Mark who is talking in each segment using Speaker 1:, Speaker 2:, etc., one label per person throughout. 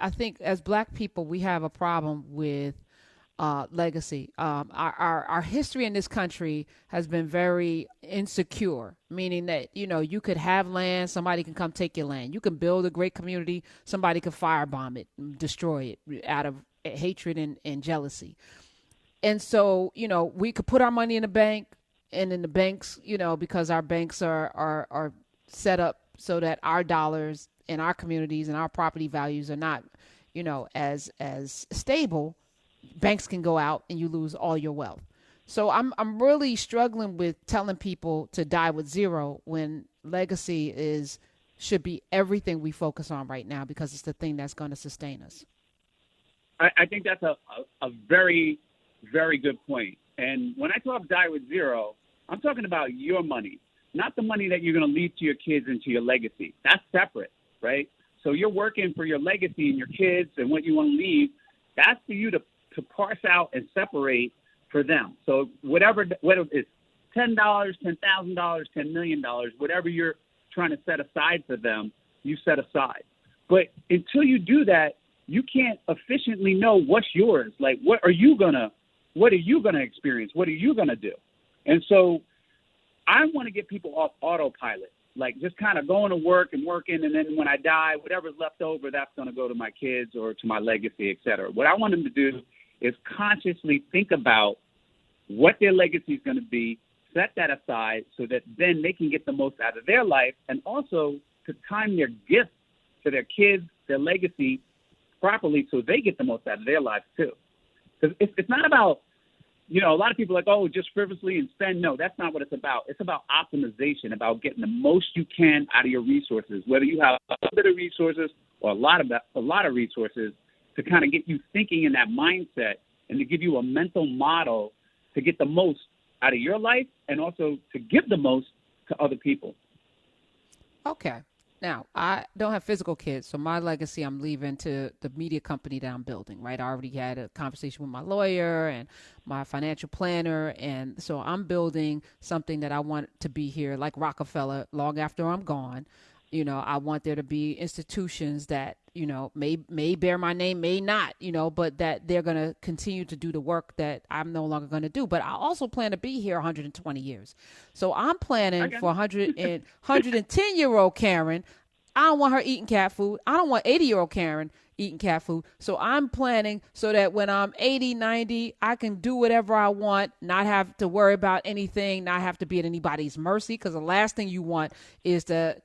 Speaker 1: I think as Black people, we have a problem with legacy. Our history in this country has been very insecure, meaning that, you could have land, somebody can come take your land. You can build a great community, somebody could firebomb it, destroy it out of hatred and jealousy. And so, we could put our money in the bank, and in the banks, because our banks are set up so that our dollars in our communities and our property values are not, as stable. Banks can go out and you lose all your wealth. So I'm really struggling with telling people to die with zero when legacy should be everything we focus on right now, because it's the thing that's going to sustain us.
Speaker 2: I think that's a very, very good point. And when I talk die with zero, I'm talking about your money, not the money that you're going to leave to your kids and to your legacy. That's separate, right? So you're working for your legacy and your kids and what you want to leave. That's for you to parse out and separate for them. So whatever it's $10, $10,000, $10 million, whatever you're trying to set aside for them, you set aside. But until you do that, you can't efficiently know what's yours. Like, what are you gonna experience? What are you gonna do? And so I want to get people off autopilot, like just kind of going to work and working, and then when I die, whatever's left over, that's going to go to my kids or to my legacy, et cetera. What I want them to do is consciously think about what their legacy is going to be, set that aside so that then they can get the most out of their life, and also to time their gifts to their kids, their legacy properly so they get the most out of their lives too. Because it's not about, a lot of people are like, oh, just frivolously and spend. No, that's not what it's about. It's about optimization, about getting the most you can out of your resources, whether you have a little bit of resources or a lot of resources, to kind of get you thinking in that mindset and to give you a mental model to get the most out of your life and also to give the most to other people.
Speaker 1: Okay. Now, I don't have physical kids, so my legacy I'm leaving to the media company that I'm building, right? I already had a conversation with my lawyer and my financial planner, and so I'm building something that I want to be here like Rockefeller long after I'm gone. I want there to be institutions that, may bear my name, may not, but that they're going to continue to do the work that I'm no longer going to do. But I also plan to be here 120 years. So I'm planning for 110-year-old Karen. I don't want her eating cat food. I don't want 80-year-old Karen eating cat food. So I'm planning so that when I'm 80, 90, I can do whatever I want, not have to worry about anything, not have to be at anybody's mercy. Because the last thing you want is to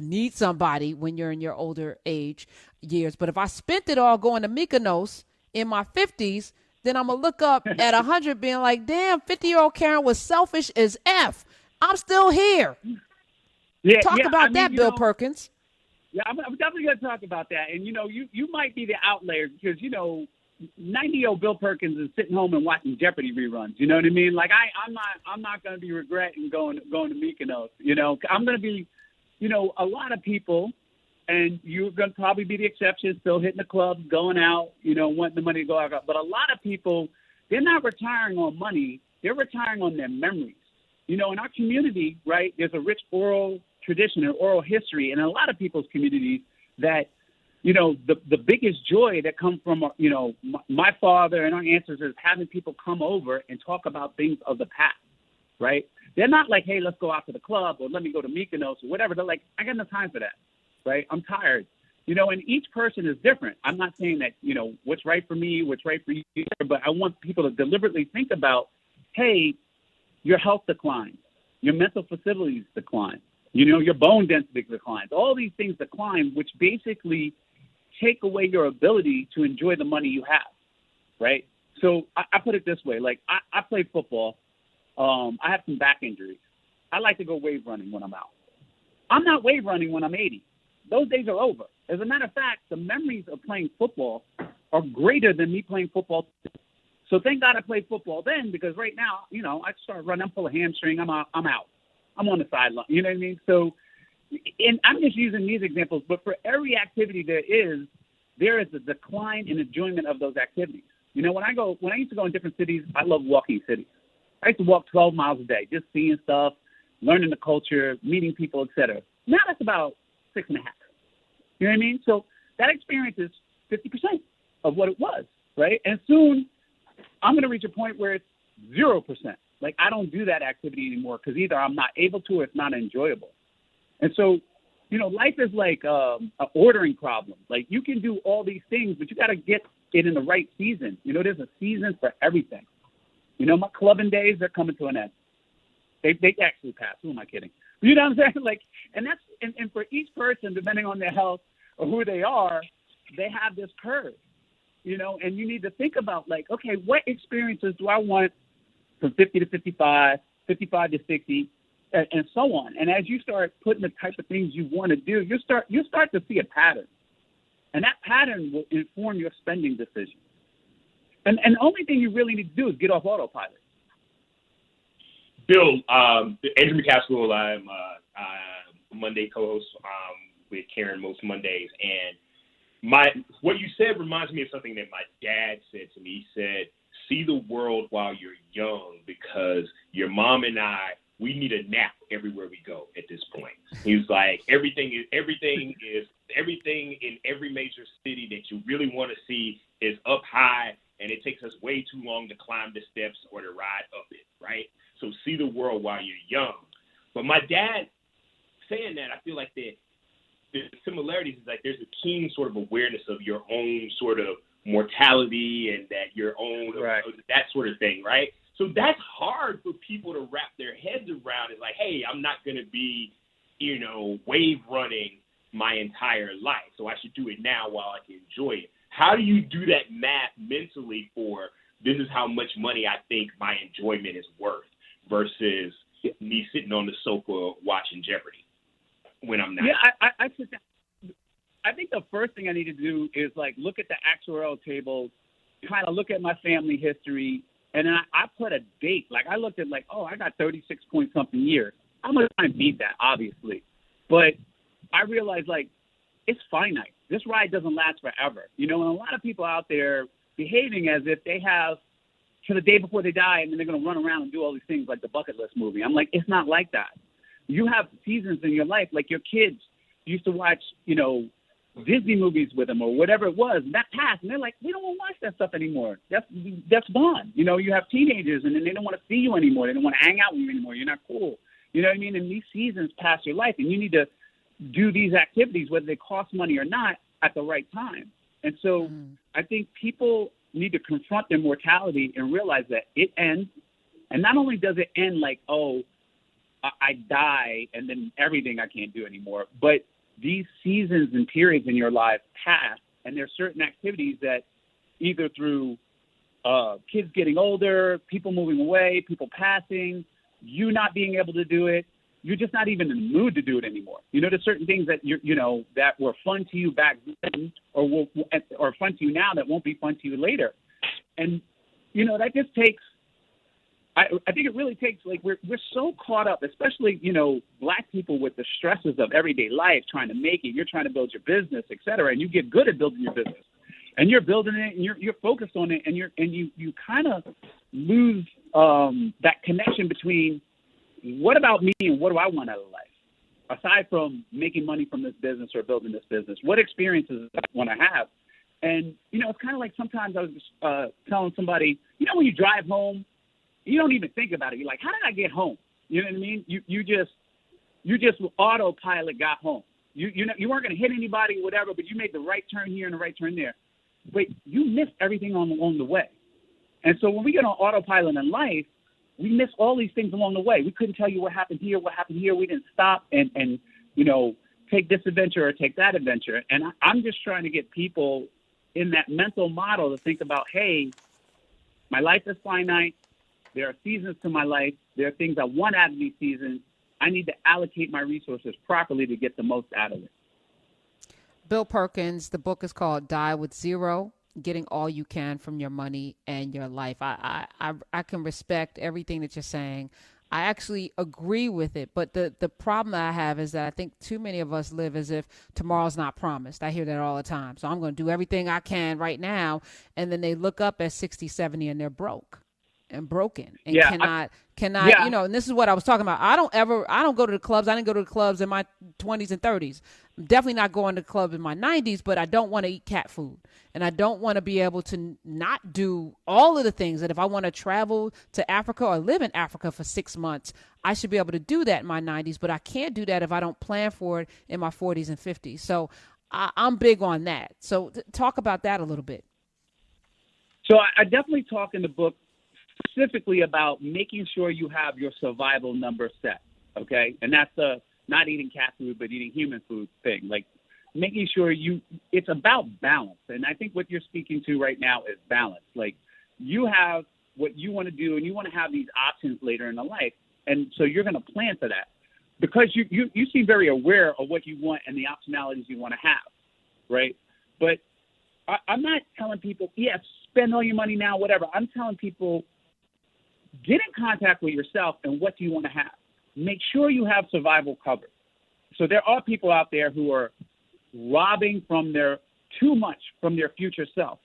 Speaker 1: need somebody when you're in your older age years. But if I spent it all going to Mykonos in my 50s, then I'm going to look up at 100 being like, damn, 50-year-old Karen was selfish as F. I'm still here. Talk about that, Bill Perkins.
Speaker 2: Yeah, I'm definitely going to talk about that. And, you might be the outlier because, 90-year-old Bill Perkins is sitting home and watching Jeopardy reruns. You know what I mean? Like, I'm not going to be regretting going to Mykonos. I'm going to be, a lot of people, and you're going to probably be the exception, still hitting the clubs, going out, wanting the money to go out. But a lot of people, they're not retiring on money. They're retiring on their memories. In our community, right, there's a rich oral tradition and oral history in a lot of people's communities that, the biggest joy that comes from, my father and our ancestors having people come over and talk about things of the past, right? They're not like, hey, let's go out to the club or let me go to Mykonos or whatever. They're like, I got no time for that, right? I'm tired. And each person is different. I'm not saying that, what's right for me, what's right for you, but I want people to deliberately think about, hey, your health declines, your mental facilities decline, your bone density declines. All these things decline, which basically take away your ability to enjoy the money you have, right? So I put it this way, like I play football. I have some back injuries. I like to go wave running when I'm out. I'm not wave running when I'm 80. Those days are over. As a matter of fact, the memories of playing football are greater than me playing football. So thank God I played football then, because right now, I start running, I'm full of hamstring, I'm out. I'm on the sideline. You know what I mean? So, and I'm just using these examples, but for every activity there is a decline in enjoyment of those activities. When I used to go in different cities, I love walking cities. I used to walk 12 miles a day, just seeing stuff, learning the culture, meeting people, et cetera. Now that's about 6.5. You know what I mean? So that experience is point where it's 0%. Like, I don't do that activity anymore because either I'm not able to or it's not enjoyable. And so, life is like an ordering problem. Like, you can do all these things, but you got to get it in the right season. There's a season for everything. My clubbing days are coming to an end. They actually passed. Who am I kidding? You know what I'm saying? Like, and that's and for each person, depending on their health or who they are, they have this curve. And you need to think about, like, okay, what experiences do I want from 50 to 55, 55 to 60, and so on. And as you start putting the type of things you want to do, you start to see a pattern. And that pattern will inform your spending decisions. And the only thing you really need to do is get off autopilot.
Speaker 3: Bill, Andrew McCaskill, I'm Monday co-host with Karen most Mondays. And what you said reminds me of something that my dad said to me. He said, see the world while you're young, because your mom and I, we need a nap everywhere we go at this point. He was like, everything in every major city that you really want to see is up high, and it takes us way too long to climb the steps or to ride up it, right? So see the world while you're young. But my dad saying that, I feel like the similarities is like there's a keen sort of awareness of your own sort of mortality and that your own,
Speaker 2: right,
Speaker 3: that sort of thing, right? So that's hard for people to wrap their heads around. It's like, hey, I'm not going to be, wave running my entire life, so I should do it now while I can enjoy it. How do you do that math mentally for this is how much money I think my enjoyment is worth versus me sitting on the sofa watching Jeopardy when I'm not?
Speaker 2: Yeah, I think the first thing I need to do is, like, look at the actuarial tables, kind of look at my family history, and then I put a date. Like, I looked at, like, I got 36 point something years. I'm going to try and beat that, obviously. But I realized, like, it's finite. This ride doesn't last forever. And a lot of people out there behaving as if they have to the day before they die, and then they're going to run around and do all these things like the bucket list movie. I'm like, it's not like that. You have seasons in your life, like your kids used to watch, Disney movies with them or whatever it was, and that passed, and they're like, we don't want to watch that stuff anymore. That's gone. You have teenagers, and then they don't want to see you anymore. They don't want to hang out with you anymore. You're not cool. You know what I mean? And these seasons pass your life, and you need to do these activities, whether they cost money or not, at the right time. And so I think people need to confront their mortality and realize that it ends. And not only does it end like, I die and then everything I can't do anymore, but these seasons and periods in your life pass, and there's certain activities that either through kids getting older, people moving away, people passing, you not being able to do it, you're just not even in the mood to do it anymore. There's certain things that that were fun to you back then, or fun to you now that won't be fun to you later. And that just takes. I think it really takes, like, we're so caught up, especially Black people, with the stresses of everyday life, trying to make it. You're trying to build your business, et cetera, and you get good at building your business, and you're building it, and you're focused on it, and you kind of lose that connection between what about me and what do I want out of life, aside from making money from this business or building this business. What experiences do I want to have? And it's kind of like sometimes I was just, telling somebody, when you drive home, you don't even think about it. You're like, how did I get home? You know what I mean? You just autopilot got home. You weren't going to hit anybody, whatever, but you made the right turn here and the right turn there. But you missed everything along the way. And so when we get on autopilot in life, we miss all these things along the way. We couldn't tell you what happened here, what happened here. We didn't stop and take this adventure or take that adventure. And I'm just trying to get people in that mental model to think about, hey, my life is finite. There are seasons to my life. There are things I want out of these seasons. I need to allocate my resources properly to get the most out of it.
Speaker 1: Bill Perkins, the book is called Die with Zero, Getting All You Can from Your Money and Your Life. I can respect everything that you're saying. I actually agree with it. But the problem that I have is that I think too many of us live as if tomorrow's not promised. I hear that all the time. So I'm going to do everything I can right now. And then they look up at 60, 70 and they're broke. and broken and
Speaker 2: Yeah,
Speaker 1: cannot,
Speaker 2: yeah,
Speaker 1: and this is what I was talking about. I don't go to the clubs. I didn't go to the clubs in my 20s and 30s. I'm definitely not going to the club in my 90s, but I don't want to eat cat food. And I don't want to be able to not do all of the things that if I want to travel to Africa or live in Africa for 6 months, I should be able to do that in my 90s, but I can't do that if I don't plan for it in my 40s and 50s. So I'm big on that. So talk about that a little bit.
Speaker 2: So I definitely talk in the book specifically about making sure you have your survival number set, okay? And that's the not eating cat food but eating human food thing. Like making sure it's about balance. And I think what you're speaking to right now is balance. Like you have what you want to do and you want to have these options later in the life. And so you're going to plan for that because you seem very aware of what you want and the optionalities you want to have, right? But I'm not telling people, yes, spend all your money now, whatever. I'm telling people, get in contact with yourself and what do you want to have. Make sure you have survival covered. So there are people out there who are robbing too much from their future self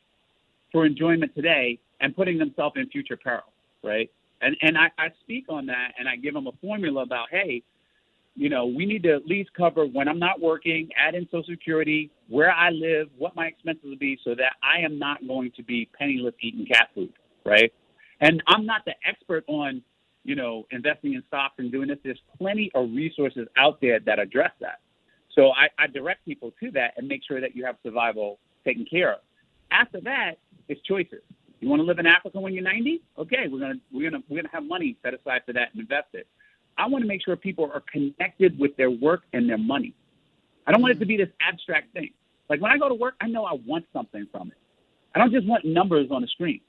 Speaker 2: for enjoyment today and putting themselves in future peril, right? And I speak on that and I give them a formula about, hey, we need to at least cover when I'm not working, add in Social Security, where I live, what my expenses will be so that I am not going to be penniless eating cat food, right? And I'm not the expert on, investing in stocks and doing this. There's plenty of resources out there that address that. So I direct people to that and make sure that you have survival taken care of. After that, it's choices. You want to live in Africa when you're 90? Okay, we're gonna have money set aside for that and invest it. I want to make sure people are connected with their work and their money. I don't want it to be this abstract thing. Like when I go to work, I know I want something from it. I don't just want numbers on the screen.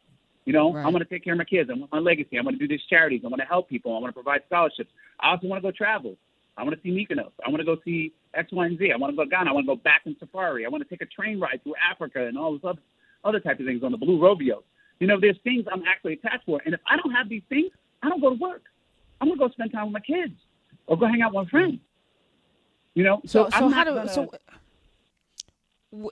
Speaker 1: Right.
Speaker 2: I want to take care of my kids. I want my legacy. I want to do these charities. I want to help people. I want to provide scholarships. I also want to go travel. I want to see Mykonos. I want to go see X, Y, and Z. I want to go to Ghana. I want to go back in safari. I want to take a train ride through Africa and all those other types of things on the Blue Robios. There's things I'm actually attached for. And if I don't have these things, I don't go to work. I'm going to go spend time with my kids or go hang out with my friends.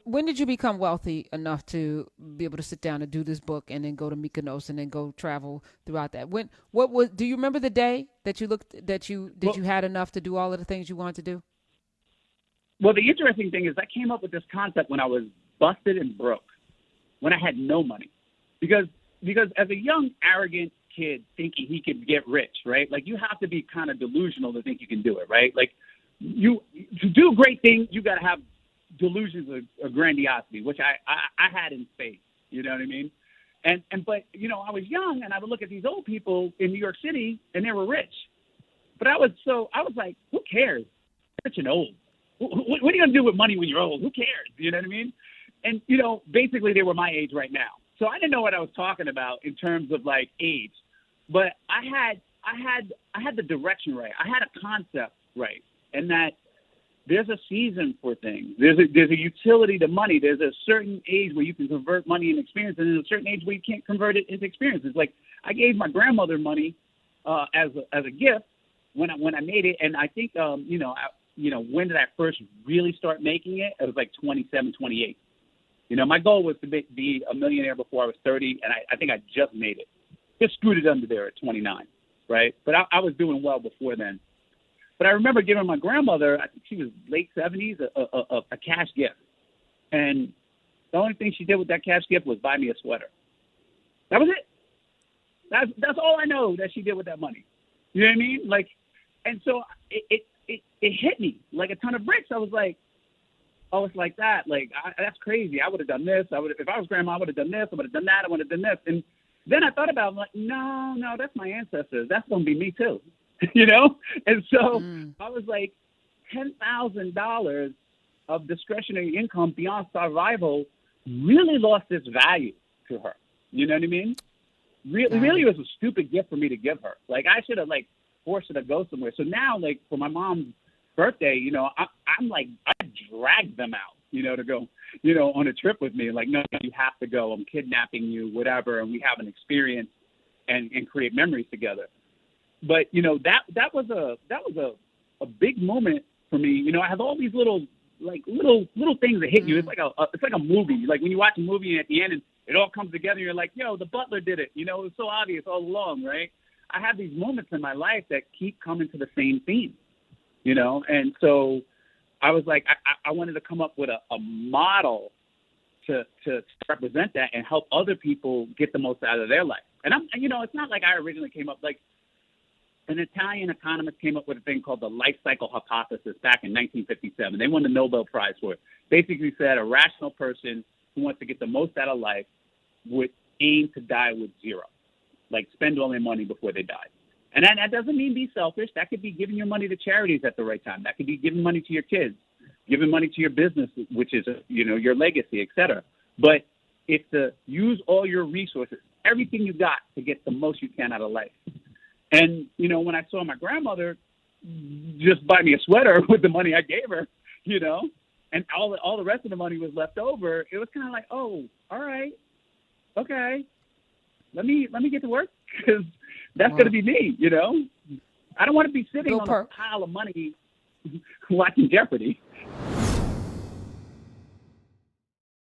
Speaker 1: When did you become wealthy enough to be able to sit down and do this book and then go to Mykonos and then go travel throughout that? Do you remember the day that you had enough to do all of the things you wanted to do?
Speaker 2: Well, the interesting thing is I came up with this concept when I was busted and broke, when I had no money. Because as a young, arrogant kid thinking he could get rich, right? Like you have to be kind of delusional to think you can do it, right? Like to do great things, you got to have delusions of grandiosity, which I had in spades. You know what I mean? But I was young and I would look at these old people in New York City and they were rich. But I was like, who cares? Rich and old. What are you gonna do with money when you're old? Who cares? You know what I mean? And basically they were my age right now. So I didn't know what I was talking about in terms of like age, but I had the direction right. I had a concept right, and that there's a season for things. There's a utility to money. There's a certain age where you can convert money into experience, and there's a certain age where you can't convert it into experiences. Like I gave my grandmother money as a gift when I made it, and I think when did I first really start making it? It was like 27, 28. My goal was to be a millionaire before I was 30, and I think I just made it. Just screwed it under there at 29, right? But I was doing well before then. But I remember giving my grandmother, I think she was late 70s, a cash gift. And the only thing she did with that cash gift was buy me a sweater. That was it. That's all I know that she did with that money. You know what I mean? Like, and so it hit me like a ton of bricks. I was like that. Like, that's crazy. I would have done this. If I was grandma, I would have done this. I would have done that. I would have done this. And then I thought about it, I'm like, no, that's my ancestors. That's going to be me too. And so I was like, $10,000 of discretionary income beyond survival really lost its value to her. You know what I mean? Really, it was a stupid gift for me to give her. Like, I should have like forced her to go somewhere. So now, like, for my mom's birthday, I'm like, I drag them out, to go, on a trip with me. Like, no, you have to go. I'm kidnapping you, whatever, and we have an experience and create memories together. But that was a big moment for me. I have all these little things that hit you. It's like a movie. Like when you watch a movie and at the end it all comes together. You're like, yo, the butler did it. You know, it was so obvious all along, right? I have these moments in my life that keep coming to the same theme, you know? And so I was like, I wanted to come up with a model to represent that and help other people get the most out of their life. And you know, it's not like I originally came up, like an Italian economist came up with a thing called the life cycle hypothesis back in 1957. They won the Nobel Prize for it. Basically said a rational person who wants to get the most out of life would aim to die with zero, like spend all their money before they die. And that doesn't mean be selfish. That could be giving your money to charities at the right time. That could be giving money to your kids, giving money to your business, which is, you know, your legacy, et cetera. But it's to use all your resources, everything you got, to get the most you can out of life. And, you know, when I saw my grandmother just buy me a sweater with the money I gave her, you know, and all the rest of the money was left over, it was kind of like, oh, all right, okay, let me get to work, because that's going to be me, you know. I don't want to be sitting on a pile of money watching Jeopardy.